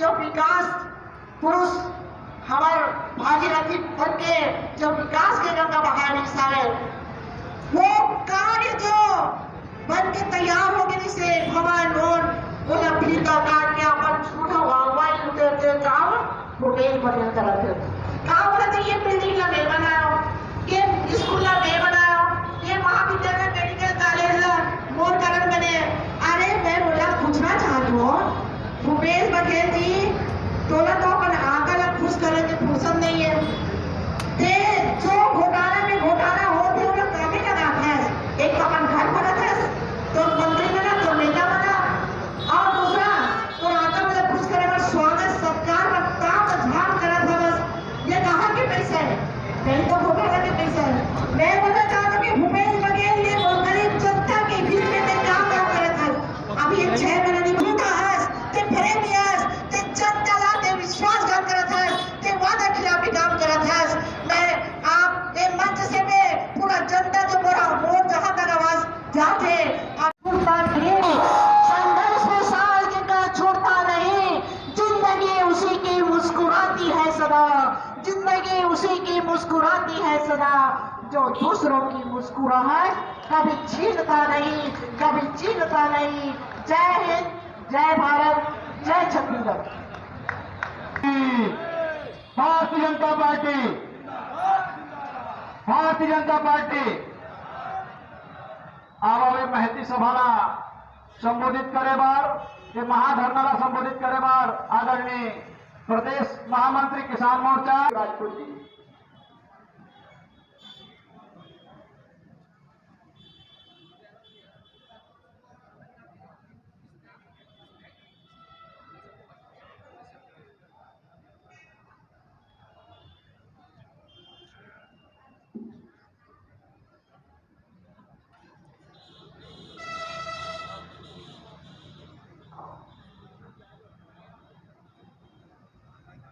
जो विकास पुरुष हमारे भागीरथी बन के जो विकास के गंगा बहार निकसावे वो कार्य जो बन के तैयार हो गए से भवन रोड उन्हें फीता काट के अपन छोटा मोबाइल उठे काम भूपेश बघेल करते काम बोलते ये बिल्डिंग ला नहीं बनाओ, ये स्कूल ला नहीं बनाओ, ये महाविद्यालय मेडिकल कॉलेज ला मोर कारण बने। अरे मैं बोला पूछना चाहती हूँ भूपेश बघेल जी तोला तो अपन आंकड़ा खुश करने की फुर्सत नहीं है। ते जो घोटाला में घोटाला होते उन्हें काफी लगा था। एक अपन घर बना था तो मंत्री बना तो नेता बना और दूसरा तो आंकड़ा में खुश करने का स्वागत सत्कार का ताक झाड़ करा था। बस ये कहाँ के पैसे है? नहीं तो घोटाला के पैसे है। मैं बोलना चाहता हूँ कि भूपेश बघेल ये गरीब जनता के बीच में काम कर रहा था। अभी 6 महीने नहीं भूखा है ते प्रेम ते जनता विश्वासघात करत है, ते वादा खिलाफी काम करत है। मैं आप ये मंच से मैं पूरा जनता जो बड़ा मोर जहां तक आवाज जाते संघर्ष में साल का छोड़ता नहीं। जिंदगी उसी की मुस्कुराती है सदा, जिंदगी उसी की मुस्कुराती है सदा जो दूसरों की मुस्कुराहट कभी छीनता नहीं, कभी छीनता नहीं। जय हिंद, जय भारत, जय छत्तीसगढ़। भारतीय जनता पार्टी, भारतीय जनता पार्टी आवावे महती सभाला संबोधित करे बार ये महाधरणाला संबोधित करे बार आदरणीय प्रदेश महामंत्री किसान मोर्चा राजपूत जी।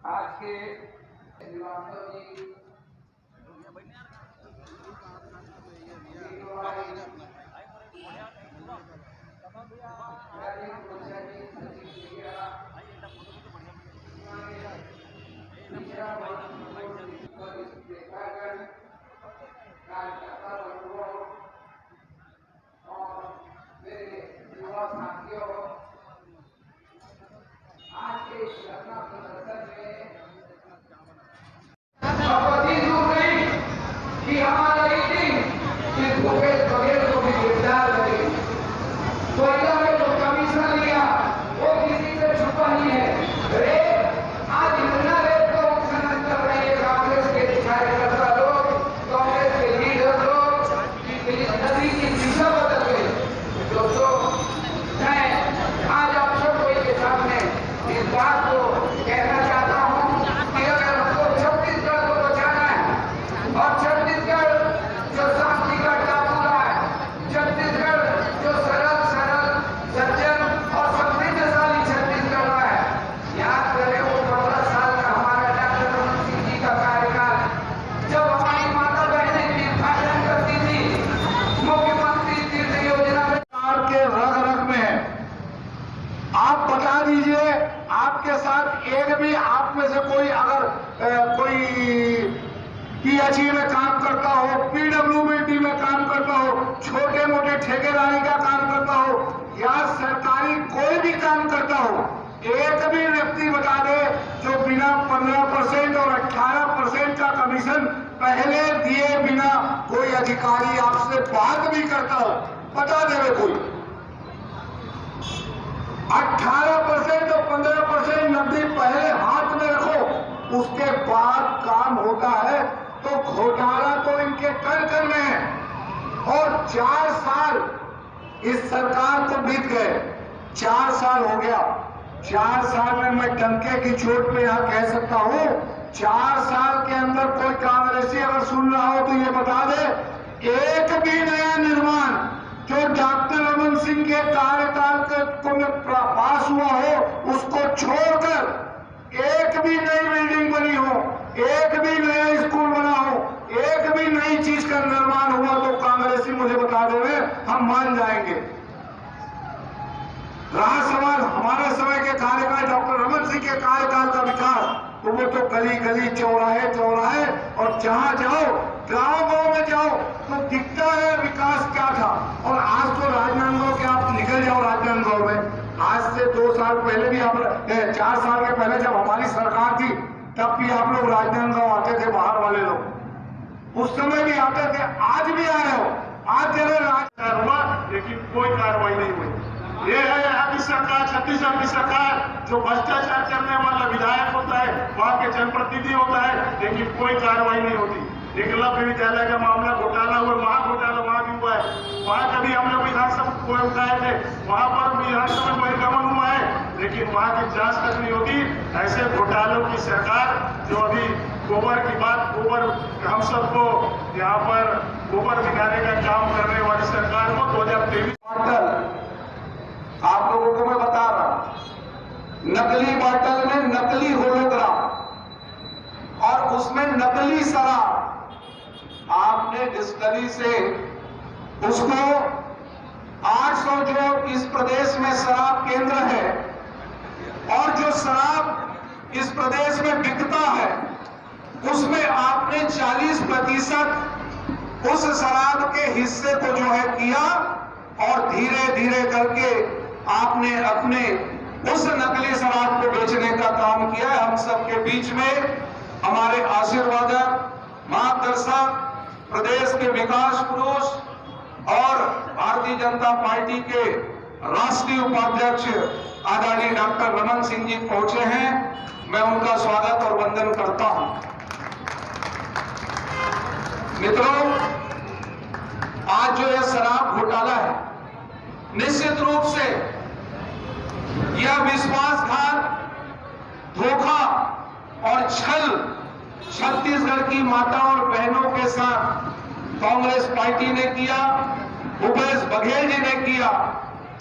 आज के श्रीवास्तव जी और मेरे युवा साथियों आज के धरना प्रदर्शन में कि हमारा मीटिंग भूपेश बघेल को भी गिरफ्तार करें। कोयला में जो कमीशन लिया वो किसी से छुपा नहीं है। रेप आज इतना रेप का उत्खनन कर रहे हैं कांग्रेस के कार्यकर्ता लोग, कांग्रेस के लीडर लोग कि नदी की दिशा बदल गई। दोस्तों मैं आज आप सबको के सामने इस बात को कहना चाहता हूँ कि अगर हमको छत्तीसगढ़ को बचाना है और छत्तीसगढ़ जो शांति का टापू है, छत्तीसगढ़ जो सरल सरल सज्जन और समृद्धशाली छत्तीसगढ़ है। याद करें वो 15 साल का हमारा डॉक्टर रमन सिंह जी का कार्यकाल, जब हमारी माता बहनें निर्वाचन करती थी मुख्यमंत्री तीर्थ योजना में के रग रग में। आप बता दीजिए आपके साथ एक भी आप में से कोई अगर कोई पीएचई में काम करता हो, पीडब्ल्यूडी में काम करता हो, छोटे मोटे ठेकेदारी का काम करता हो या सरकारी कोई भी काम करता हो, एक भी व्यक्ति बता दे जो बिना 15% और 18% का कमीशन पहले दिए बिना कोई अधिकारी आपसे बात भी करता हो, बता देवे कोई। 18% और 15% नकदी पहले हाथ में रखो, उसके बाद काम होता है। तो घोटाला तो इनके कर कर में है। और 4 साल इस सरकार को बीत गए, 4 साल हो गया। 4 साल में मैं डंके की चोट पे यहां कह सकता हूं 4 साल के अंदर कोई कांग्रेसी अगर सुन रहा हो तो ये बता दे, एक भी नया निर्माण जो डॉक्टर रमन सिंह के कार्यकाल में पास हुआ हो उसको छोड़कर एक भी नई बिल्डिंग बनी हो, एक भी नया स्कूल बना हो, एक भी नई चीज का निर्माण हुआ तो मुझे बता देवे, हम मान जाएंगे। रहा सवाल हमारे समय के कार्यकाल डॉक्टर रमन सिंह के कार्यकाल का विकास तो वो तो गली गली चौराहे चौराहे और जहां जाओ गांव गांव में जाओ तो दिखता है विकास क्या था। और आज तो राजनांदगांव के आप निकल जाओ राजनांदगांव में, आज से 2 साल पहले भी आप 4 साल के पहले जब हमारी सरकार थी तब भी आप लोग राजनांदगांव आते थे, बाहर वाले लोग उस समय भी आते थे, आज भी आ रहे हो। आज जरा राज हुआ लेकिन कोई कार्रवाई नहीं हुई। ये है यहाँ की सरकार, छत्तीसगढ़ की सरकार, जो भ्रष्टाचार करने वाला विधायक होता है, वहां के जनप्रतिनिधि होता है, लेकिन कोई कार्रवाई नहीं होती। एकलव्य विद्यालय का मामला घोटाला हुआ, महाघोटाला वहां भी हुआ है, वहां कभी हम लोग विधानसभा को उठाए थे, वहां पर विधानसभा में बहिर्गमन हुआ है, लेकिन वहां की जांच तक नहीं होती। ऐसे घोटालों की सरकार जो अभी गोबर की बात, गोबर हम सबको यहाँ पर गोबर बिगाड़ने का काम करने वाली सरकार को 2023 आप लोगों को मैं बता रहा, नकली बॉटल में नकली होलोग्राम और उसमें नकली शराब आपने डिस्टरी से उसको 800 जो इस प्रदेश में शराब केंद्र है और जो शराब इस प्रदेश में बिकता है उसमें आपने 40% उस शराब के हिस्से को जो है किया और धीरे धीरे करके आपने अपने उस नकली शराब को बेचने का काम किया है। हम सबके बीच में हमारे आशीर्वादक, मार्गदर्शक, प्रदेश के विकास पुरुष और भारतीय जनता पार्टी के राष्ट्रीय उपाध्यक्ष आदरणीय डॉक्टर रमन सिंह जी पहुंचे हैं। मैं उनका स्वागत और वंदन करता हूं। मित्रों, आज जो यह शराब घोटाला है, निश्चित रूप से यह विश्वासघात, धोखा और छल छत्तीसगढ़ की माताओं और बहनों के साथ कांग्रेस पार्टी ने किया, भूपेश बघेल जी ने किया।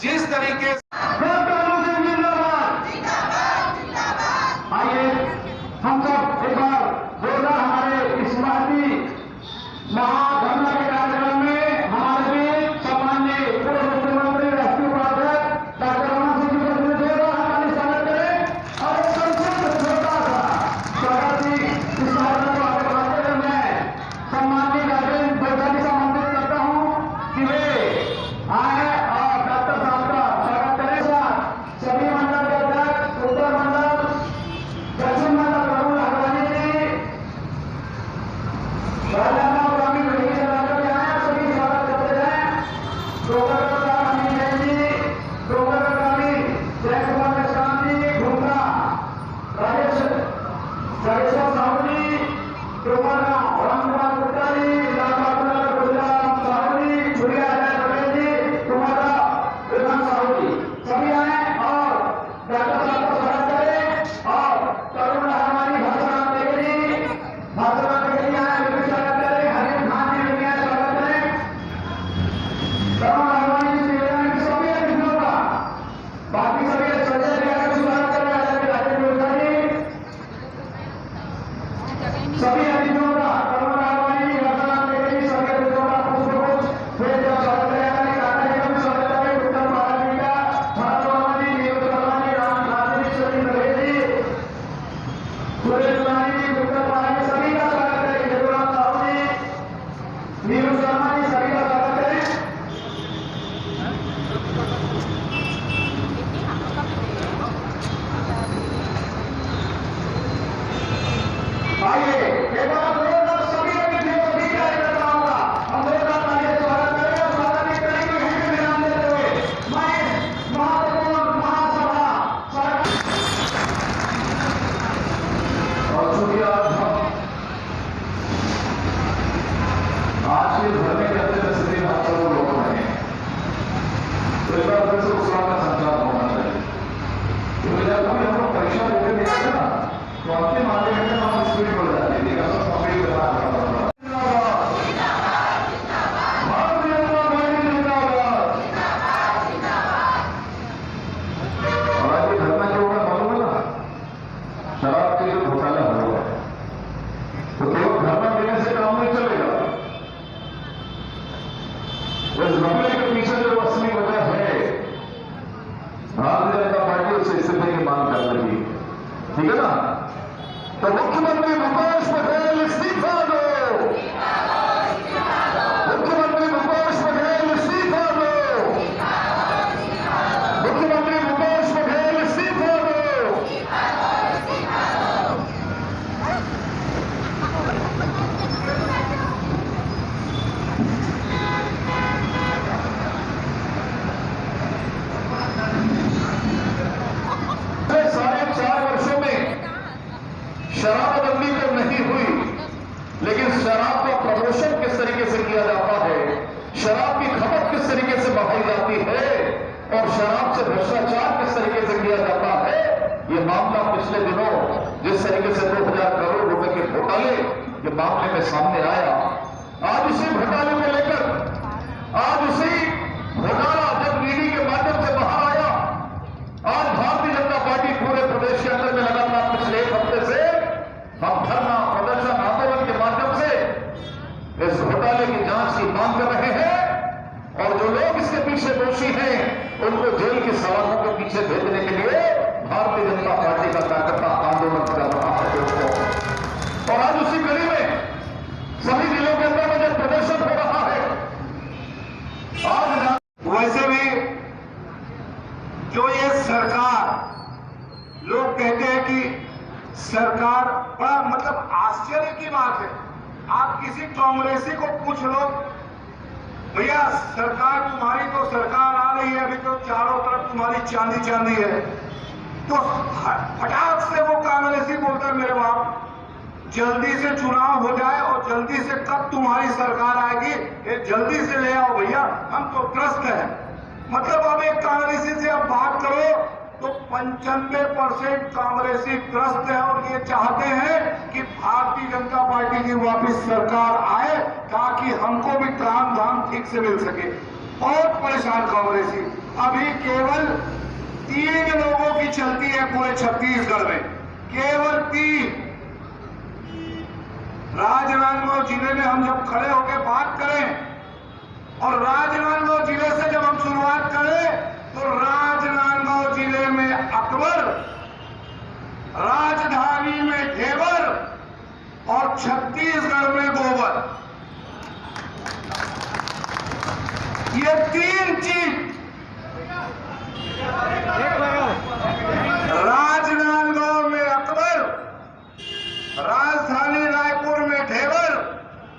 जिस तरीके से आइए हम सब एक बार जोरदार हमारे इस महाधरना के कार्यक्रम में हमारे बीच सम्माननीय पूर्व मुख्यमंत्री राष्ट्रीय उपाध्यक्ष डॉक्टर रमन सिंह जी को जोरदार हमारे स्वागत करें और संसद छोटा सा स्वागत जी इस कार्यक्रम को आगे बढ़ाते हुए मैं सम्माननीय राजेंद्र बैसाली से आमंत्रित करता हूं कि वे आए और डॉक्टर साहब का स्वागत करें। सभी मंडल के अध्यक्ष, उत्तर मंडल, दक्षिण मंडल प्रमुख अग्रणी जी, राजनांदगांव ग्रामीण विधि सभा के आए, सभी स्वागत करते हैं। डॉक्टर अनिल जी, डॉक्टर ग्रामीण जय कुमार निशान जी, घुमरा राजेश राजेश्वर साहू जी, डोमरगांव रामकुमार गुप्ता जी, लालबाग गुजरात साहू जी, छुरिया जय पटेल जी, डोमरा विधान साहू जी, सभी आए और डॉक्टर साहब का स्वागत करें। और तरुण हमारी भाषा देगी, भाषा देगी आए, वे भी स्वागत करें। हरीश खान जी भी आए, स्वागत करें। तरुण हमारी श्रीराम सभी अतिथियों का, बाकी सभी संजय जी का स्वागत करें। आचार्य राजेंद्र बैसाली सभी अतिथियों का, तरुण हमारी भाषा देगी, सभी अतिथियों का पुष्पगुच्छ भेज कर स्वागत करें। हमारे काका जी का स्वागत करें। उत्तर भारत जी का भरत वर्मा जी, नीरज शर्मा जी, राम खान जी, सचिन बघेल जी, सुरेश रानी जी, उत्तर भारत जी, सभी का स्वागत करें। जयराम साहू जी, नीरज शर्मा जी, सभी का स्वागत करें। आइए एक बार जोरदार सभी अतिथियों सभी कार्यकर्ताओं का हम जोरदार तालियों से स्वागत करें और स्वागत की कड़ी में हिंदी विराम देते हुए मैं महत्वपूर्ण महासभा और चूंकि आज के धरने के अंदर स्थिति आप सब लोग रहे हैं, तो एक बार फिर से उत्साह का संचार होना चाहिए। क्योंकि जब हम लोग परीक्षा देते थे ना, तो अंतिम आधे घंटे में हम स्पीड बढ़ जाती थी, सब कंप्लीट करना पड़ता था। और आज ये घटना जो होगा मालूम है ना, शराब के जो घोटाला हुआ है, तो केवल धरना देने से काम नहीं चलेगा। इस मामले के पीछे जो असली वजह है, भारतीय जनता पार्टी इस्तीफे की मांग कर रही है, ठीक है ना। तो मुख्यमंत्री भूपेश बघेल इस्तीफा दो, मुख्यमंत्री भूपेश बघेल इस्तीफा दो, मुख्यमंत्री भूपेश बघेल इस्तीफा दो। साढ़े 4 वर्षों में शराबबंदी तो नहीं हुई, लेकिन शराब का प्रमोशन किस तरीके से किया जाता है, शराब की खपत किस तरीके से बढ़ाई जाती है और शराब से भ्रष्टाचार किस तरीके से किया जाता है, ये मामला पिछले दिनों जिस तरीके से 2000 करोड़ रुपए के घोटाले के मामले में सामने आया, आज उसी घोटाले को लेकर, आज उसी घोटाला जब ईडी के माध्यम से बाहर आया, आज भारतीय जनता पार्टी पूरे प्रदेश के अंदर में लगातार पिछले 1 हफ्ते से हम धरना प्रदर्शन आंदोलन के माध्यम से इस घोटाले की जांच की मांग कर रहे हैं और जो लोग इसके पीछे दोषी हैं उनको जेल की सलाखों के पीछे भेजने के लिए भारतीय जनता पार्टी का कार्यकर्ता आंदोलन कर रहा है दोस्तों। और आज उसी कड़ी में सभी जिलों के अंदर में जब प्रदर्शन हो रहा है, आज वैसे भी जो ये सरकार, लोग कहते हैं कि सरकार, बड़ा मतलब आश्चर्य की बात है, आप किसी कांग्रेसी को पूछ लो, भैया सरकार तुम्हारी तो सरकार आ रही है, अभी तो चारों तरफ तुम्हारी चांदी चांदी है, तो फटाक से वो कांग्रेसी बोलता है मेरे बाप जल्दी से चुनाव हो जाए और जल्दी से कब तुम्हारी सरकार आएगी ये जल्दी से ले आओ भैया, हम तो त्रस्त हैं। मतलब अब एक कांग्रेसी से अब बात करो तो 95% कांग्रेसी त्रस्त है और ये चाहते हैं कि भारतीय जनता पार्टी की वापस सरकार आए ताकि हमको भी काम धाम ठीक से मिल सके। बहुत परेशान कांग्रेसी, अभी केवल 3 लोगों की चलती है पूरे छत्तीसगढ़ में, केवल 3। राजनांदगांव जिले में हम जब खड़े होकर बात करें और राजनांदगांव जिले से जब हम शुरुआत करें तो राजनांदगांव जिले में अकबर, राजधानी में ढेबर और छत्तीसगढ़ में गोबर, ये 3 चीज राजनांदगांव में अकबर, राजधानी रायपुर में ढेबर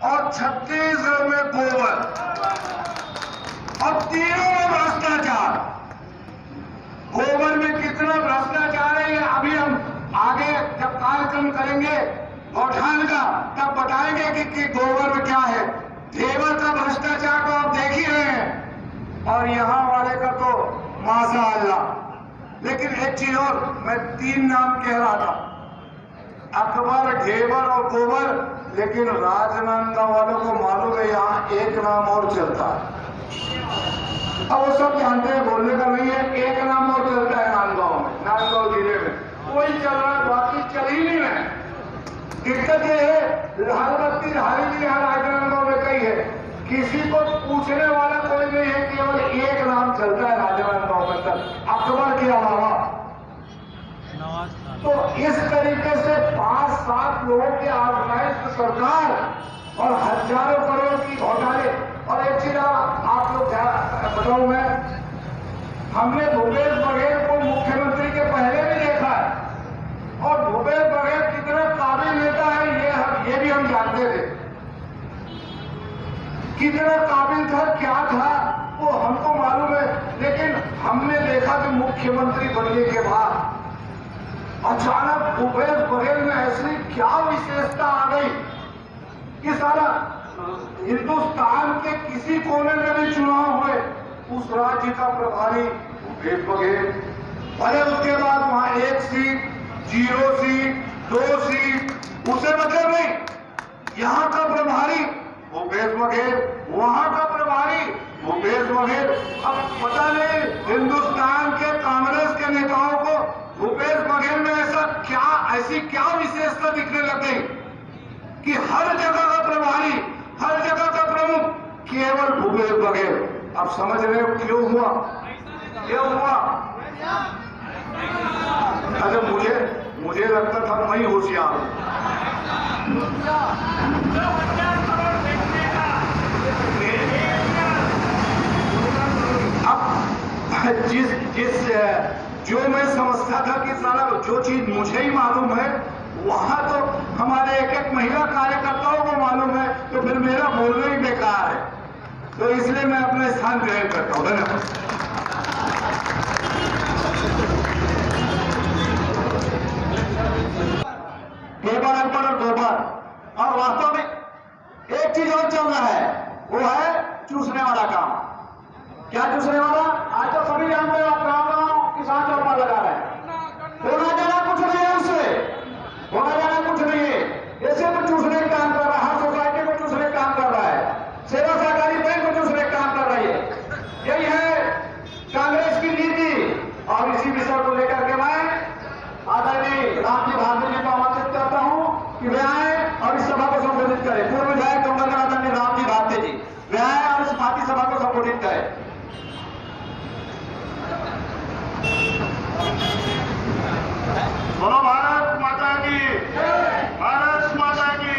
और छत्तीसगढ़ में गोबर, और तीनों में भ्रष्टाचार। गोबर में कितना भ्रष्टाचार है ये अभी हम आगे जब कार्यक्रम करेंगे गौठान का तब बताएंगे कि गोबर में क्या है। ढेबर का भ्रष्टाचार तो आप देख ही रहे हैं और यहाँ वाले का तो माशाअल्लाह। लेकिन एक चीज और, मैं 3 नाम कह रहा था, अकबर, ढेबर और गोबर, लेकिन राजनांदगांव वालों को मालूम है यहाँ एक नाम और चलता है। अब वो सब जानते हैं, बोलने का नहीं है, एक नाम और चलता है नांदगांव में, नांदगांव जिले में वही चल रहा है, बाकी चल ही नहीं रहे। दिक्कत ये है लाल बत्ती हारी भी यहाँ राजनांदगांव में कई है, किसी को पूछने वाला कोई नहीं है, केवल एक नाम चलता है राजनांदगांव में अकबर के अलावा। तो इस तरीके से 5-7 लोगों की ऑर्गेनाइज्ड सरकार और हजारों करोड़ की घोटाले। और एक चीज आप लोग बताऊं मैं, हमने भूपेश बघेल को मुख्यमंत्री के पहले भी देखा है और भूपेश बघेल कितने काबिल नेता है ये भी हम जानते थे, कितना काबिल था क्या था वो हमको मालूम है। लेकिन हमने देखा कि मुख्यमंत्री बनने के बाद अचानक भूपेश बघेल में ऐसी क्या विशेषता आ गई कि सारा हिंदुस्तान के किसी कोने में भी चुनाव हुए उस राज्य का प्रभारी भूपेश बघेल, अरे उसके बाद वहां 1 सीट, 0 सीट, 2 सीट, उसे मतलब नहीं, यहाँ का प्रभारी भूपेश बघेल, वहां का प्रभारी भूपेश बघेल। अब पता नहीं हिंदुस्तान के कांग्रेस के नेताओं को भूपेश बघेल में ऐसी क्या विशेषता दिखने लग गई कि हर जगह का प्रभारी, हर जगह का प्रमुख केवल भूपेश बघेल। अब समझ रहे हो क्यों हुआ? अच्छा, मुझे लगता था मैं ही होशियार हूं। अब जो मैं समझता था कि सारा जो चीज मुझे ही मालूम है, वहां तो हमारे एक एक महिला कार्यकर्ताओं को मालूम है, तो फिर मेरा बोलना ही बेकार है। तो इसलिए मैं अपना स्थान ग्रहण करता हूं। धन्यवाद। केवल अनपढ़ और गोबर। और वास्तव में एक चीज और चल रहा है, वो है चूसने वाला काम। क्या चूसने वाला? आज तो सभी जानते हो, आप गाँव किसान चौक पर लगा रहे हैं। होना जाना कुछ नहीं है उससे, होना जाना कुछ नहीं है। ये सिर्फ चूसने का काम कर रहा है, हर सोसाइटी को चूसने का काम कर रहा है, सेवा सहकारी बैंक को चूसने का काम कर रही है। यही है कांग्रेस की नीति। और इसी विषय को लेकर के मैं आदरणीय रामजी भारती जी को आमंत्रित करता हूं कि वे आए और इस सभा को संबोधित करें। पूर्व विधायक डॉक्टर आदरणीय रामजी भारती जी वे आए और इस पार्टी सभा को संबोधित करें। बोलो भारत माता की, भारत माता की।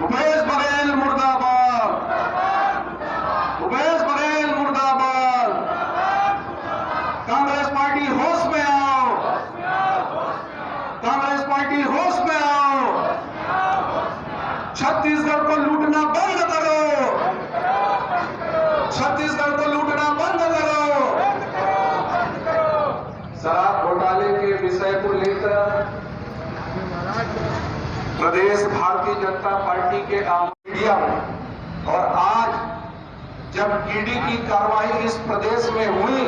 भूपेश बघेल मुर्दाबाद, भूपेश बघेल मुर्दाबाद। कांग्रेस पार्टी होश में आओ, कांग्रेस पार्टी होश में आओ। छत्तीसगढ़ को लूटना बंद करो, छत्तीसगढ़ को लूटना बंद करो। शराब घोटाले के विषय को लेकर प्रदेश भारतीय जनता पार्टी के मीडिया में और आज जब ईडी की कार्रवाई इस प्रदेश में हुई,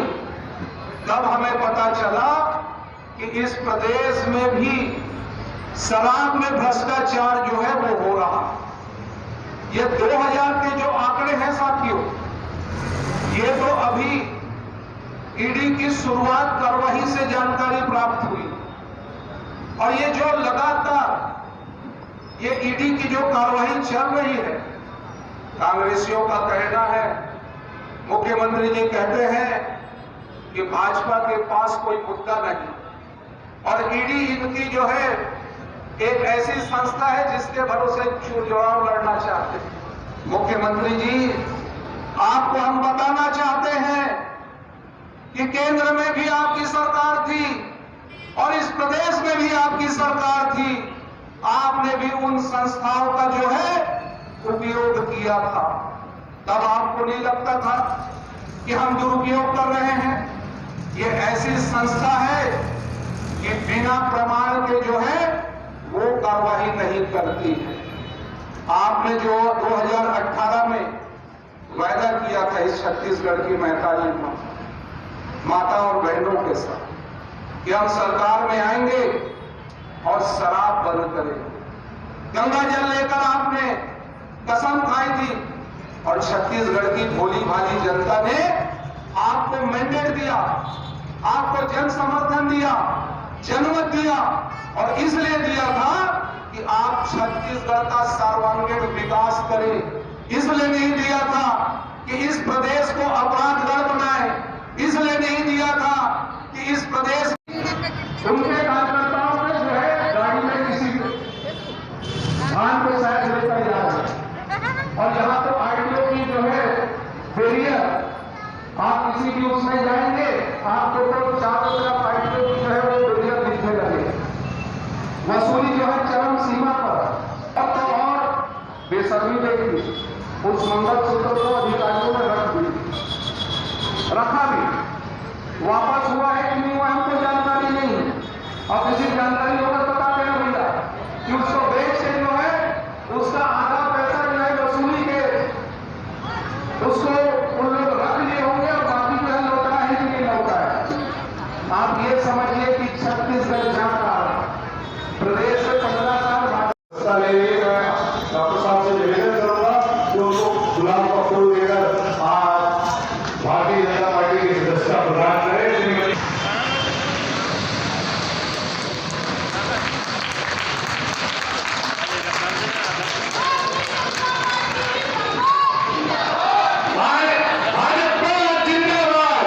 तब हमें पता चला कि इस प्रदेश में भी शराब में भ्रष्टाचार जो है वो हो रहा। ये 2000 के जो आंकड़े हैं साथियों, ये तो अभी ईडी की शुरुआत कार्रवाई से जानकारी प्राप्त हुई। और ये जो लगातार ये ईडी की जो कार्रवाई चल रही है, कांग्रेसियों का कहना है, मुख्यमंत्री जी कहते हैं कि भाजपा के पास कोई मुद्दा नहीं। और ईडी इनकी जो है एक ऐसी संस्था है जिसके भरोसे चुनाव लड़ना चाहते हैं। मुख्यमंत्री जी, आपको हम बताना चाहते हैं कि केंद्र में भी आपकी सरकार थी और इस प्रदेश में भी आपकी सरकार थी। आपने भी उन संस्थाओं का जो है उपयोग किया था। तब आपको नहीं लगता था कि हम दुरुपयोग कर रहे हैं। ये ऐसी संस्था है कि बिना प्रमाण के जो है वो कार्रवाई नहीं करती है। आपने जो 2018 में वायदा किया था इस छत्तीसगढ़ की 45 माता और बहनों के साथ कि हम सरकार में आएंगे और शराब बंद करेंगे, गंगा जल लेकर आपने कसम खाई थी। और छत्तीसगढ़ की भोली भाली जनता ने आपको मैंडेट दिया, आपको जन समर्थन दिया, जनमत दिया। और इसलिए दिया था कि आप छत्तीसगढ़ का सर्वांगीण विकास करें। इसलिए नहीं दिया था कि इस प्रदेश को अपराधगढ़ बनाए, इसलिए नहीं दिया था कि इस प्रदेश उनके कार्यकर्ताओं ने जो है गाड़ी में किसी धान को शायद लेकर जा रहे हैं। और यहाँ तो आईटीओ की जो है बैरियर, आप किसी भी उसमें जाएंगे आपको तो चारों तरफ आईटीओ की जो है वो बैरियर दिखने लगे। वसूली जो है चरम सीमा पर। अब तो और बेसब्री देखी, उस मंगलसूत्र को अधिकारियों ने रख दी, रखा भी। वापस हुआ है कि नहीं हुआ हमको जानकारी नहीं। अब किसी जानकारी होकर बता देना भैया कि उसको बेच के जो है उसका आधा पैसा जो है वसूली के उसको उन लोग रख लिए होंगे और बाकी जो है लौटा है कि नहीं लौटा है। आप ये समझिए कि छत्तीसगढ़ जाता प्रदेश से 15 साल बाद डॉक्टर साहब से निवेदन करूंगा कि उनको गुलाब का फूल देकर आज भारतीय जनता पार्टी की सदस्यता प्रदान करें। भारत जिंदाबाद,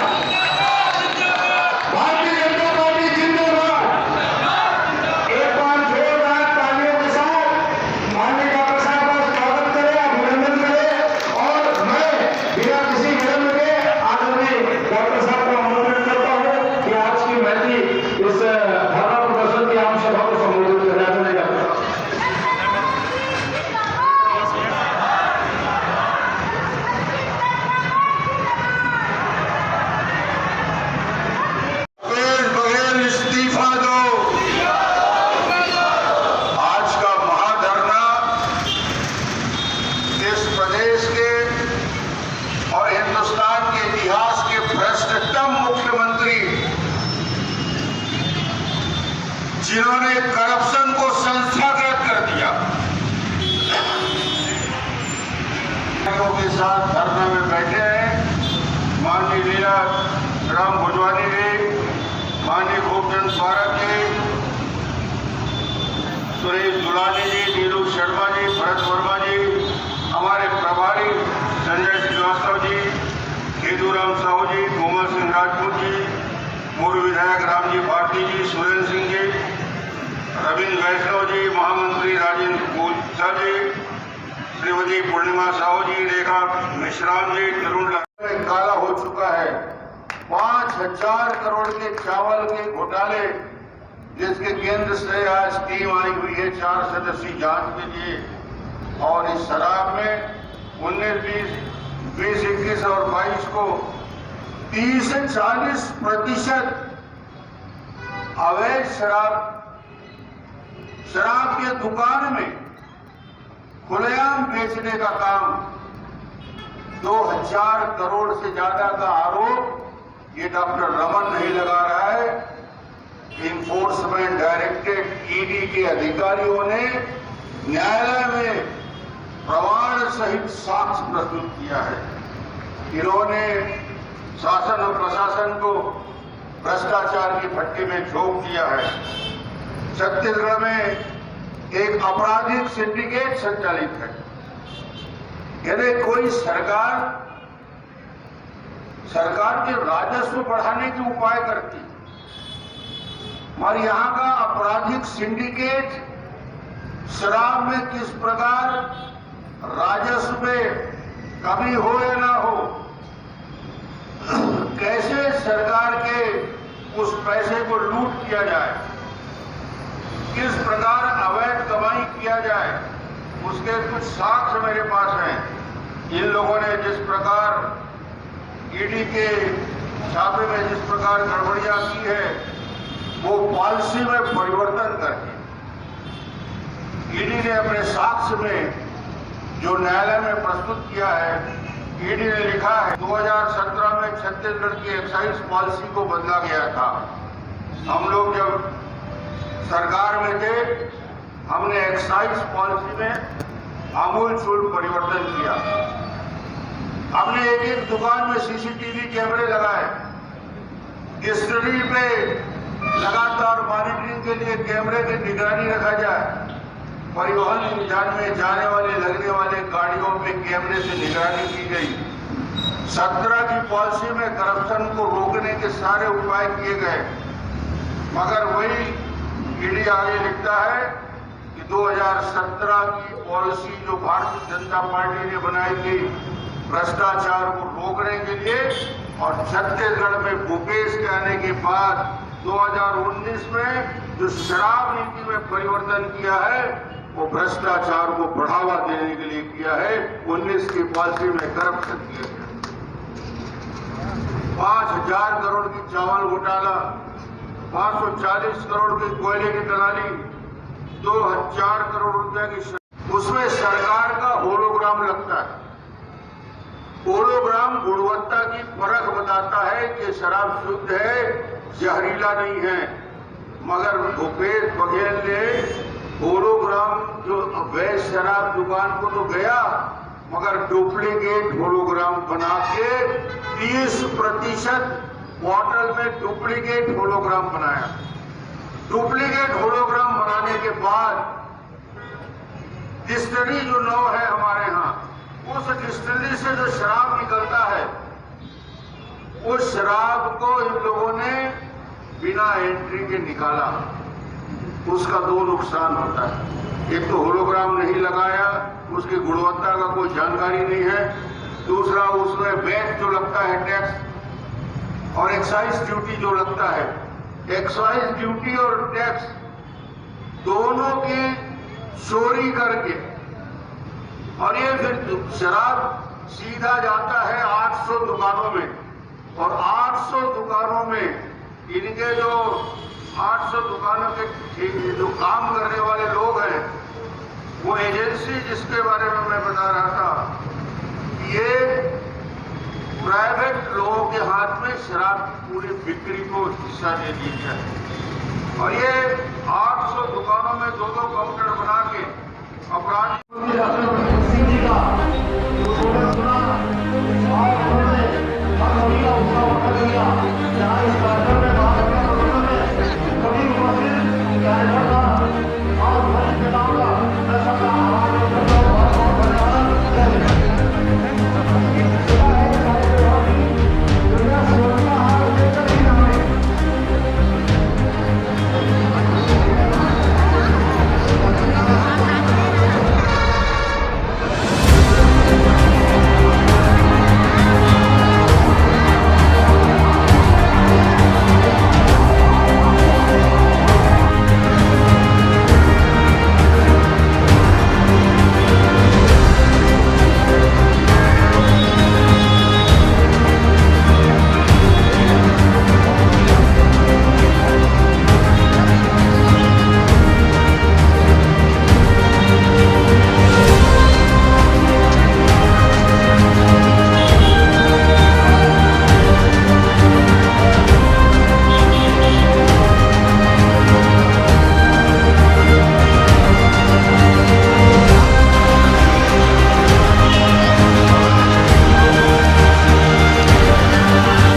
साथ धरने में बैठे हैं। माननीय लीला राम भुजवानी जी, माननीय गोपचंद पारक जी, सुरेश दुलानी जी, नीरू शर्मा जी, भरत वर्मा जी, हमारे प्रभारी संजय श्रीवास्तव जी, खेदूराम साहू जी, कोमल सिंह राजपूत जी, पूर्व विधायक रामजी भारती जी, सुरेंद्र सिंह जी, रविंद्र वैष्णव जी, महामंत्री राजेंद्र गुप्ता जी, श्रीमती पूर्णिमा साहू जी, रेखा मिश्राम जी, तरुण में काला हो चुका है। 5000 करोड़ के चावल के घोटाले जिसके केंद्र से आज टीम आई हुई है 4 सदस्यीय जांच के लिए, और इस शराब में 19, 20, 21 और 22 को 30 से 40% अवैध शराब के दुकान में खुलेआम बेचने का काम 2000 करोड़ से ज्यादा का आरोप ये डॉक्टर रमन नहीं लगा रहा है। इन्फोर्समेंट डायरेक्टरेट ईडी के अधिकारियों ने न्यायालय में प्रमाण सहित साक्ष्य प्रस्तुत किया है। इन्होंने शासन और प्रशासन को भ्रष्टाचार की भट्टी में झोंक दिया है। छत्तीसगढ़ में एक आपराधिक सिंडिकेट संचालित है। यानी कोई सरकार के राजस्व बढ़ाने के उपाय करती, और यहाँ का आपराधिक सिंडिकेट शराब में किस प्रकार राजस्व में कमी हो या ना हो, कैसे सरकार के उस पैसे को लूट किया जाए, किस प्रकार अवैध कमाई किया जाए, उसके कुछ साक्ष्य मेरे पास हैं। इन लोगों ने जिस प्रकार ईडी के छापे में जिस प्रकार गड़बड़ियां की है, वो पॉलिसी में परिवर्तन करके ईडी ने अपने साक्ष्य में जो न्यायालय में प्रस्तुत किया है, ईडी ने लिखा है 2017 में छत्तीसगढ़ की एक्साइज पॉलिसी को बदला गया था। हम लोग जब सरकार में थे, हमने एक्साइज पॉलिसी में आमूलचूल परिवर्तन किया। हमने एक दुकान में सीसीटीवी कैमरे लगाए, डिस्टिलरी पे लगातार मॉनिटरिंग के लिए कैमरे की निगरानी रखा जाए, परिवहन निगम में जाने वाले लगने वाले गाड़ियों पे कैमरे से निगरानी की गई। 17 की पॉलिसी में करप्शन को रोकने के सारे उपाय किए गए, मगर वही ईडी आगे लिखता है कि 2017 की पॉलिसी जो भारतीय जनता पार्टी ने बनाई थी भ्रष्टाचार को रोकने के लिए, और छत्तीसगढ़ में भूपेश के आने के बाद 2019 में जो शराब नीति में परिवर्तन किया है, वो भ्रष्टाचार को बढ़ावा देने के लिए किया है। 19 की पॉलिसी में करप्शन किया गया। 5000 करोड़ की चावल घोटाला, 540 करोड़ की कोयले की दलाली, 2000 करोड़ रुपए की, उसमें सरकार का होलोग्राम लगता है। होलोग्राम गुणवत्ता की परख बताता है कि शराब शुद्ध है, जहरीला नहीं है, मगर भूपेश बघेल ने होलोग्राम जो अवैध शराब दुकान को तो गया, मगर डुप्लीकेट होलोग्राम बना के 30% बॉटल में डुप्लीकेट होलोग्राम बनाया। डुप्लीकेट होलोग्राम बनाने के बाद डिस्टिलरी जो 9 है हमारे यहाँ, उस डिस्टिलरी से जो शराब निकलता है, उस शराब को इन लोगों ने बिना एंट्री के निकाला। उसका 2 नुकसान होता है। एक तो होलोग्राम नहीं लगाया, उसकी गुणवत्ता का कोई जानकारी नहीं है। दूसरा, उसमें वैट जो लगता है टैक्स, और एक्साइज ड्यूटी जो लगता है, एक्साइज ड्यूटी और टैक्स दोनों की चोरी करके, और ये फिर शराब सीधा जाता है 800 दुकानों में, और 800 दुकानों में इनके जो 800 दुकानों के जो काम करने वाले लोग हैं, वो एजेंसी जिसके बारे में मैं बता रहा था, ये प्राइवेट लोगों के हाथ में शराब की पूरी बिक्री को हिस्सा दे दी जाए, और ये 800 दुकानों में 2-2 काउंटर बना के अपराधी